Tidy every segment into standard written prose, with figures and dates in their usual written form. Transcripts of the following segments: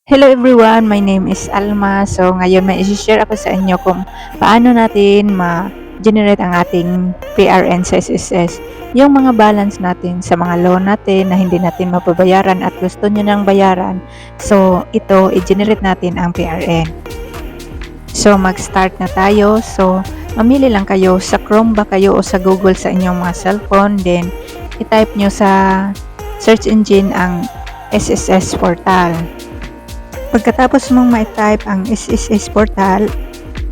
Hello everyone, my name is Alma. So ngayon may i-share ako sa inyo kung paano natin ma-generate ang ating PRN sa SSS. Yung mga balance natin sa mga loan natin na hindi natin mapabayaran at gusto nyo nang bayaran. So ito, i-generate natin ang PRN. So mag-start na tayo. So mamili lang kayo sa Chrome ba kayo o sa Google sa inyong mga cellphone. Then i-type nyo sa search engine ang SSS portal. Pagkatapos mong ma-type ang SSS portal,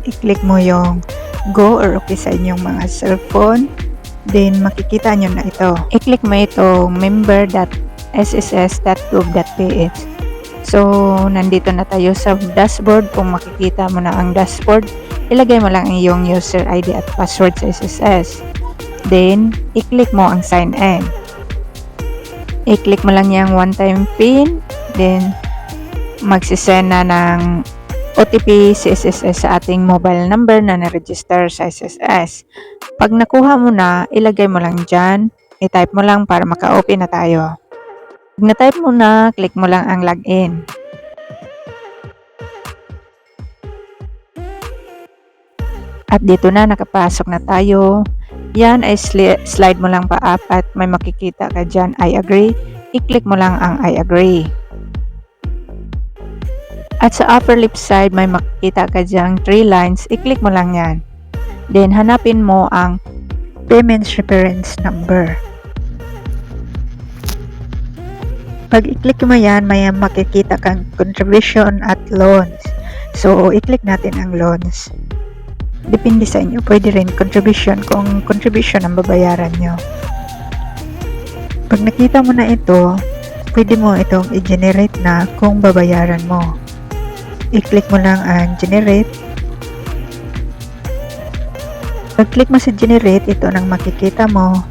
i-click mo yung go or okay sa inyong mga cellphone. Then, makikita nyo na ito. I-click mo itong member.sss.gov.ph. So, nandito na tayo sa dashboard. Kung makikita mo na ang dashboard, ilagay mo lang ang iyong user ID at password sa SSS. Then, i-click mo ang sign in. I-click mo lang yung one-time PIN. Then, magsisend na ng OTP si SSS sa ating mobile number na na-register sa SSS. Pag nakuha mo na, ilagay mo lang dyan. I-type mo lang para maka-open na tayo. Pag na-type mo na, click mo lang ang login. At dito na, nakapasok na tayo. Yan ay slide mo lang pa up at may makikita ka dyan, I agree. I-click mo lang ang I agree. At sa upper left side, may makikita ka diyang 3 lines. I-click mo lang yan. Then, hanapin mo ang Payments Reference Number. Pag i-click mo yan, may makikita kang Contribution at Loans. So, i-click natin ang Loans. Depende sa inyo. Pwede rin Contribution kung Contribution ang babayaran nyo. Pag nakita mo na ito, pwede mo itong i-generate na kung babayaran mo. I-click mo lang ang generate. Pag-click mo sa generate, ito nang makikita mo.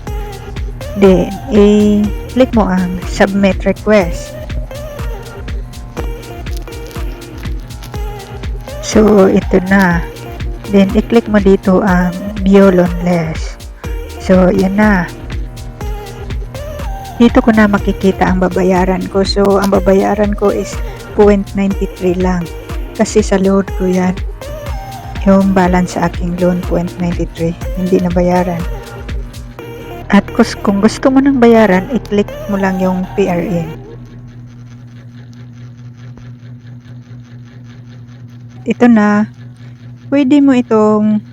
Then, i-click mo ang submit request. So, ito na. Then, i-click mo dito ang view loan less. So, yan na. Dito ko na makikita ang babayaran ko. So, ang babayaran ko is 0.93 lang. Kasi sa load ko yan, yung balance sa aking loan 0.93, hindi na bayaran. At kung gusto mo nang bayaran, i-click mo lang yung PRN. Ito na, pwede mo itong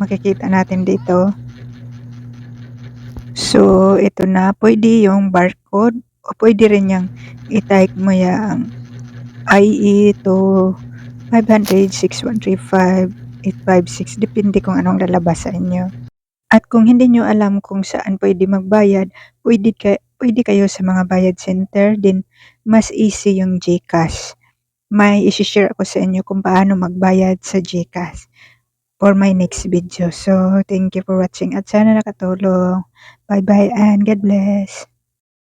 makikita natin dito. So, ito na, pwede yung barcode o pwede rin yung i-type mo yung IE to 500, 6135, 856, depende kung anong lalabas sa inyo. At kung hindi nyo alam kung saan pwede magbayad, pwede kayo sa mga bayad center, din mas easy yung GCash. May isi-share ako sa inyo kung paano magbayad sa GCash for my next video. So, thank you for watching at sana nakatulong. Bye-bye and God bless.